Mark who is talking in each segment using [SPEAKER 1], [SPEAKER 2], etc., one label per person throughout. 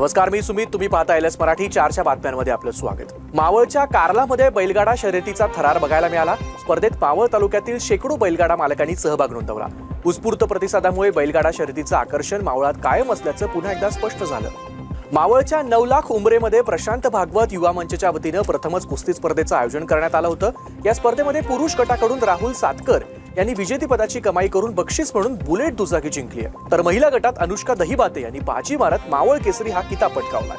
[SPEAKER 1] नमस्कार, मी सुमित. तुम्ही पाहता एलएस मराठी 4च्या बातम्यांमध्ये आपलं स्वागत. मावळच्या कार्लामध्ये बैलगाडा शर्यतीचा थरार बघायला मिळाला. स्पर्धेत मावळ तालुक्यातील शेकडो बैलगाडा मालकांनी सहभाग नोंदवला. उत्स्फूर्त प्रतिसादामुळे बैलगाडा शर्यतीचं आकर्षण मावळात कायम असल्याचं पुन्हा एकदा स्पष्ट झालं. मावळच्या 9 लाख उंबरेमध्ये प्रशांत भागवत युवा मंचच्या वतीनं प्रथमच कुस्ती स्पर्धेचं आयोजन करण्यात आलं होतं. या स्पर्धेमध्ये पुरुष गटाकडून राहुल सातकर यांनी विजेतेपदाची कमाई करून बक्षीस म्हणून बुलेट दुचाकी जिंकली आहे. तर महिला गटात अनुष्का दहिबाते यांनी बाजी मारत मावळ केसरी हा किताब पटकावलाय.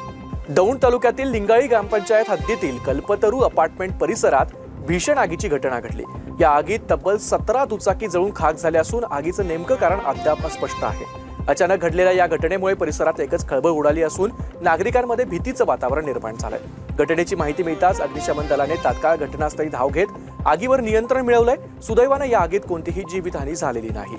[SPEAKER 1] दौंड तालुक्यातील लिंगाळी ग्रामपंचायत हद्दीतील कल्पतरू अपार्टमेंट परिसरात भीषण आगीची घटना घडली. या आगीत तब्बल 17 दुचाकी जळून खाक झाल्या असून आगीचं नेमकं कारण अद्याप अस्पष्ट आहे. अचानक घडलेल्या या घटनेमुळे परिसरात एकच खळबळ उडाली असून नागरिकांमध्ये भीतीचं वातावरण निर्माण झालंय. घटनेची माहिती मिळताच अग्निशमन दलाने तात्काळ घटनास्थळी धाव घेत आगीवर नियंत्रण मिळवलंय. सुदैवानं या आगीत कोणतीही जीवितहानी झालेली नाही.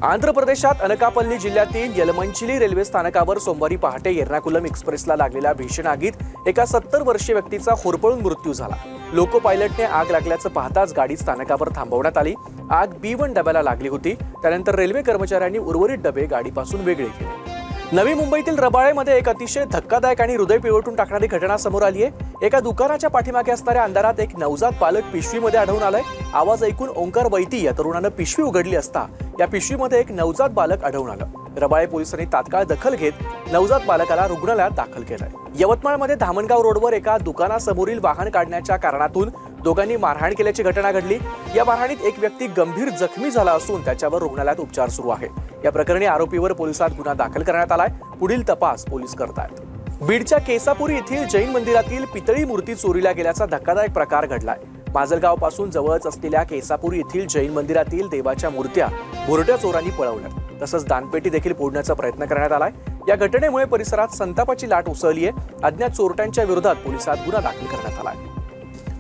[SPEAKER 1] आंध्र प्रदेशात अनकापल्ली जिल्ह्यातील यलमंचिली रेल्वे स्थानकावर सोमवारी पहाटे एर्नाकुलम एक्सप्रेसला लागलेल्या भीषण आगीत एका 70 वर्षीय व्यक्तीचा होरपळून मृत्यू झाला. लोको पायलटने आग लागल्याचं पाहताच गाडी स्थानकावर थांबवण्यात आली. आग B1 डब्याला लागली होती. त्यानंतर रेल्वे कर्मचाऱ्यांनी उर्वरित डबे गाडीपासून वेगळे केले. नवी मुंबईतील रबाळेमध्ये एक अतिशय धक्कादायक आणि हृदय पिळवटून टाकणारी घटना समोर आली आहे. एका दुकानाच्या पाठीमागे असणाऱ्या अंधारात एक नवजात बालक पिशवीमध्ये आढळून आलंय. आवाज ऐकून ओंकार वैती या तरुणानं पिशवी उघडली असता या पिशवीमध्ये एक नवजात बालक आढळून आलं. रबाळे पोलिसांनी तात्काळ दखल घेत नवजात बालकाला रुग्णालयात दाखल केलंय. यवतमाळमध्ये धामणगाव रोडवर एका दुकानासमोरील वाहन काढण्याच्या कारणातून दोघांनी मारहाण केल्याची घटना घडली. या मारहाणीत एक व्यक्ती गंभीर जखमी झाला असून त्याच्यावर रुग्णालयात उपचार सुरू आहे. या प्रकरणी आरोपीवर पोलिसात गुन्हा दाखल करण्यात आलाय. पुढील तपास पोलीस करतायत. बीडच्या केसापुरी येथील जैन मंदिरातील पितळी मूर्ती चोरीला गेल्याचा धक्कादायक प्रकार घडलाय. माजलगाव पासून जवळच असलेल्या केसापुरी येथील जैन मंदिरातील देवाच्या मूर्त्या भुरट्या चोरांनी पळवल्या. तसंच दानपेटी देखील फोडण्याचा प्रयत्न करण्यात आलाय. या घटनेमुळे परिसरात संतापाची लाट उसळली आहे. अज्ञात चोरट्यांच्या विरोधात पोलिसात गुन्हा दाखल करण्यात आलाय.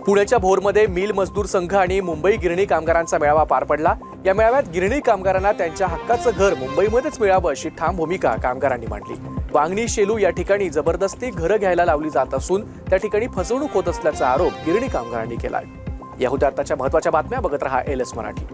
[SPEAKER 1] पुण्याच्या भोरमध्ये मिल मजदूर संघ आणि मुंबई गिरणी कामगारांचा मेळावा पार पडला. या मेळाव्यात गिरणी कामगारांना त्यांच्या हक्काचं घर मुंबईमध्येच मिळावं अशी ठाम भूमिका कामगारांनी मांडली. वांगणी शेलू या ठिकाणी जबरदस्ती घरं घ्यायला लावली जात असून त्या ठिकाणी फसवणूक होत असल्याचा आरोप गिरणी कामगारांनी केलाय. या होत्या आताच्या महत्त्वाच्या बातम्या. बघत रहा एलएस मराठी.